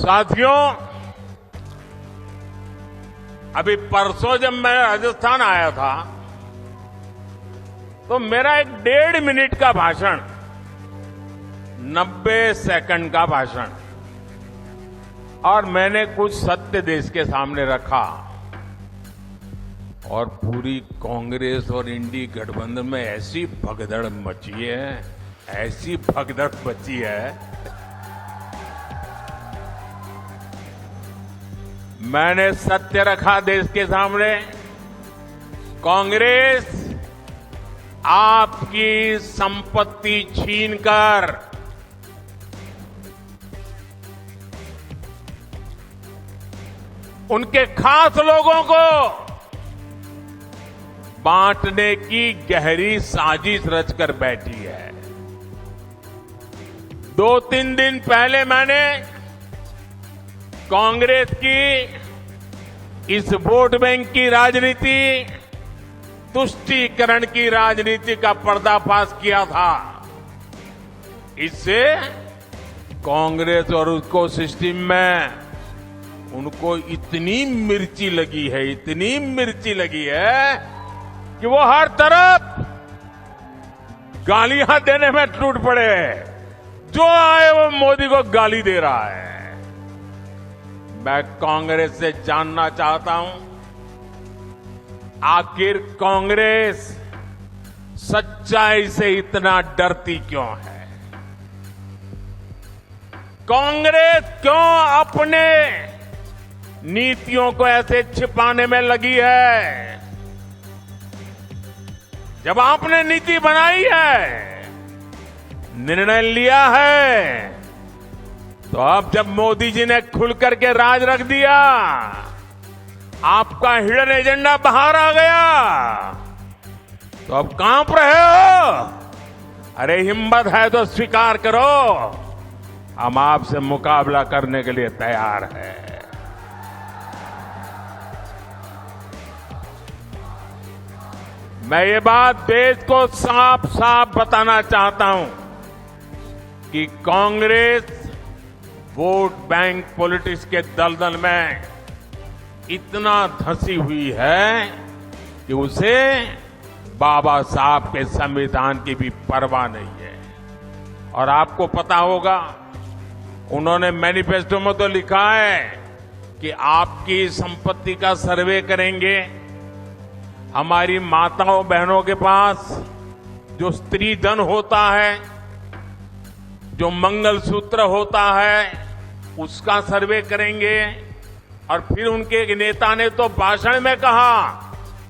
साथियों, अभी परसों जब मैं राजस्थान आया था तो मेरा एक 1.5 मिनट का भाषण 90 सेकंड का भाषण और मैंने कुछ सत्य देश के सामने रखा और पूरी कांग्रेस और इंडी गठबंधन में ऐसी भगदड़ मची है, ऐसी भगदड़ मची है। मैंने सत्य रखा देश के सामने। कांग्रेस आपकी संपत्ति छीनकर उनके खास लोगों को बांटने की गहरी साजिश रचकर बैठी है। 2-3 दिन पहले मैंने कांग्रेस की इस वोट बैंक की राजनीति, तुष्टीकरण की राजनीति का पर्दाफाश किया था। इससे कांग्रेस और उसको सिस्टम में उनको इतनी मिर्ची लगी है, इतनी मिर्ची लगी है कि वो हर तरफ गालियां देने में टूट पड़े। जो आए वो मोदी को गाली दे रहा है। मैं कांग्रेस से जानना चाहता हूं, आखिर कांग्रेस सच्चाई से इतना डरती क्यों है? कांग्रेस क्यों अपने नीतियों को ऐसे छिपाने में लगी है? जब आपने नीति बनाई है, निर्णय लिया है, तो अब जब मोदी जी ने खुल करके राज रख दिया, आपका हिडन एजेंडा बाहर आ गया, तो अब कांप रहे हो? अरे हिम्मत है तो स्वीकार करो, हम आपसे मुकाबला करने के लिए तैयार हैं। मैं ये बात देश को साफ साफ बताना चाहता हूं कि कांग्रेस वोट बैंक पॉलिटिक्स के दलदल में इतना धंसी हुई है कि उसे बाबा साहब के संविधान की भी परवाह नहीं है। और आपको पता होगा, उन्होंने मैनिफेस्टो में तो लिखा है कि आपकी संपत्ति का सर्वे करेंगे। हमारी माताओं बहनों के पास जो स्त्री धन होता है, जो मंगलसूत्र होता है, उसका सर्वे करेंगे। और फिर उनके एक नेता ने तो भाषण में कहा,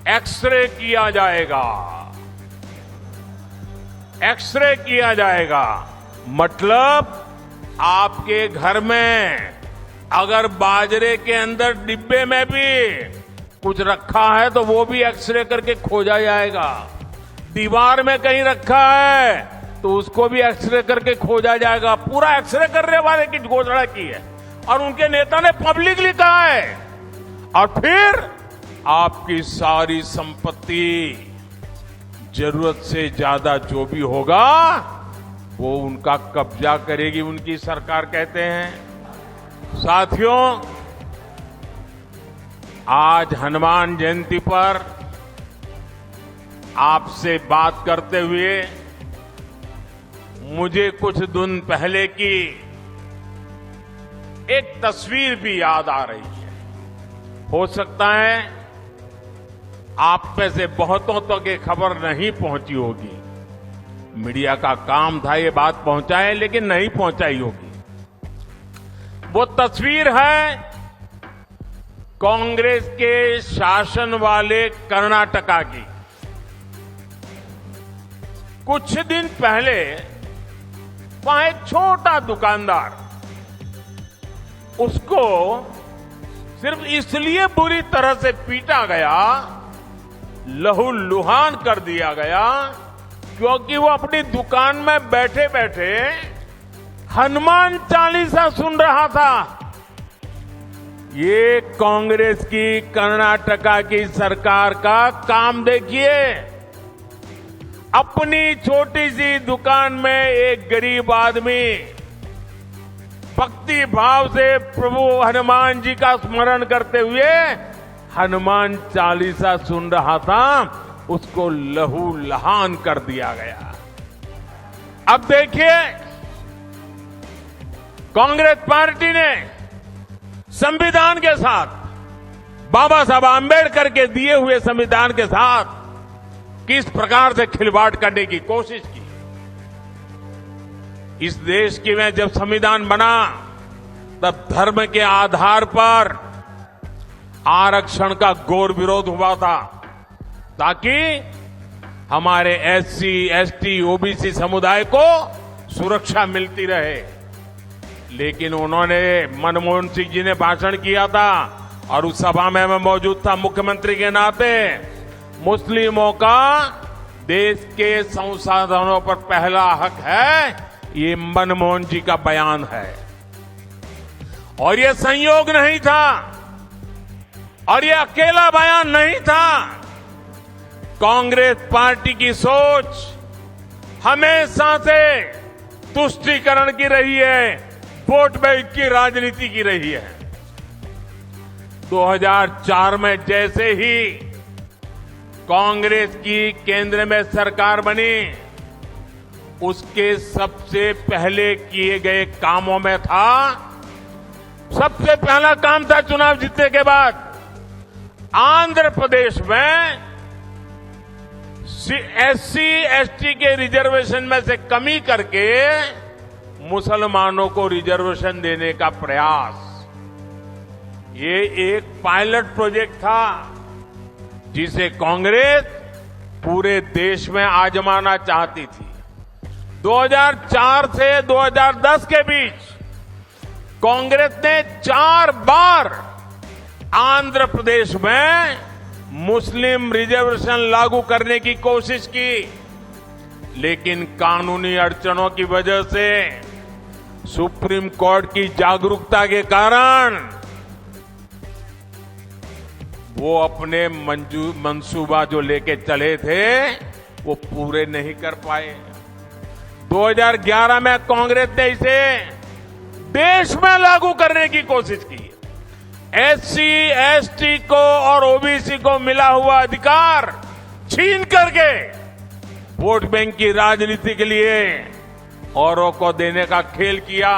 एक्सरे किया जाएगा, एक्सरे किया जाएगा। मतलब आपके घर में अगर बाजरे के अंदर डिब्बे में भी कुछ रखा है तो वो भी एक्सरे करके खोजा जाएगा। दीवार में कहीं रखा है तो उसको भी एक्सरे करके खोजा जाएगा। पूरा एक्सरे करने वाले की घोषणा की है और उनके नेता ने पब्लिकली कहा है। और फिर आपकी सारी संपत्ति, जरूरत से ज्यादा जो भी होगा वो उनका कब्जा करेगी उनकी सरकार, कहते हैं। साथियों, आज हनुमान जयंती पर आपसे बात करते हुए मुझे कुछ दिन पहले की एक तस्वीर भी याद आ रही है। हो सकता है आप में से बहुतों तक ये खबर नहीं पहुंची होगी। मीडिया का काम था ये बात पहुंचाए, लेकिन नहीं पहुंचाई होगी। वो तस्वीर है कांग्रेस के शासन वाले कर्नाटका की। कुछ दिन पहले वहां एक छोटा दुकानदार, उसको सिर्फ इसलिए बुरी तरह से पीटा गया, लहूलुहान कर दिया गया, क्योंकि वो अपनी दुकान में बैठे बैठे हनुमान चालीसा सुन रहा था। ये कांग्रेस की कर्नाटका की सरकार का काम देखिए। अपनी छोटी सी दुकान में एक गरीब आदमी भक्ति भाव से प्रभु हनुमान जी का स्मरण करते हुए हनुमान चालीसा सुन रहा था, उसको लहू लहान कर दिया गया। अब देखिए, कांग्रेस पार्टी ने संविधान के साथ, बाबा साहब आंबेडकर के दिए हुए संविधान के साथ किस प्रकार से खिलवाड़ करने की कोशिश की। इस देश की में जब संविधान बना तब धर्म के आधार पर आरक्षण का घोर विरोध हुआ था, ताकि हमारे एससी, एसटी, ओबीसी समुदाय को सुरक्षा मिलती रहे। लेकिन उन्होंने, मनमोहन सिंह जी ने भाषण किया था और उस सभा में मैं मौजूद था मुख्यमंत्री के नाते, मुस्लिमों का देश के संसाधनों पर पहला हक है, ये मनमोहन जी का बयान है। और ये संयोग नहीं था और ये अकेला बयान नहीं था। कांग्रेस पार्टी की सोच हमेशा से तुष्टीकरण की रही है, वोट बैंक की राजनीति की रही है। 2004 में जैसे ही कांग्रेस की केंद्र में सरकार बनी, उसके सबसे पहले किए गए कामों में था, सबसे पहला काम था चुनाव जीतने के बाद आंध्र प्रदेश में एससी, एसटी के रिजर्वेशन में से कमी करके मुसलमानों को रिजर्वेशन देने का प्रयास। ये एक पायलट प्रोजेक्ट था जिसे कांग्रेस पूरे देश में आजमाना चाहती थी। 2004 से 2010 के बीच कांग्रेस ने 4 बार आंध्र प्रदेश में मुस्लिम रिजर्वेशन लागू करने की कोशिश की, लेकिन कानूनी अड़चनों की वजह से, सुप्रीम कोर्ट की जागरूकता के कारण वो अपने मंसूबा जो लेके चले थे वो पूरे नहीं कर पाए। 2011 में कांग्रेस ने इसे देश में लागू करने की कोशिश की। एससी, एसटी को और ओबीसी को मिला हुआ अधिकार छीन करके वोट बैंक की राजनीति के लिए औरों को देने का खेल किया।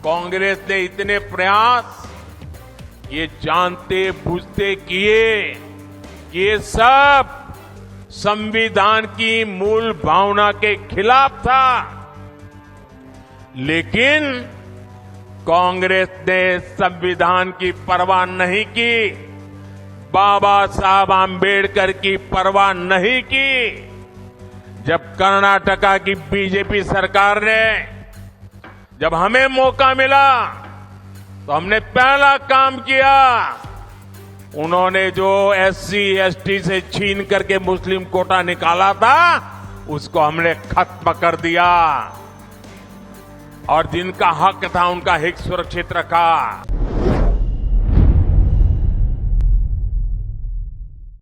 कांग्रेस ने इतने प्रयास ये जानते बूझते किए कि ये सब संविधान की मूल भावना के खिलाफ था, लेकिन कांग्रेस ने संविधान की परवाह नहीं की, बाबा साहब आंबेडकर की परवाह नहीं की। जब कर्नाटका की बीजेपी सरकार ने, जब हमें मौका मिला तो हमने पहला काम किया, उन्होंने जो एससी, एसटी से छीन करके मुस्लिम कोटा निकाला था उसको हमने खत्म कर दिया और जिनका हक था उनका हित सुरक्षित रखा।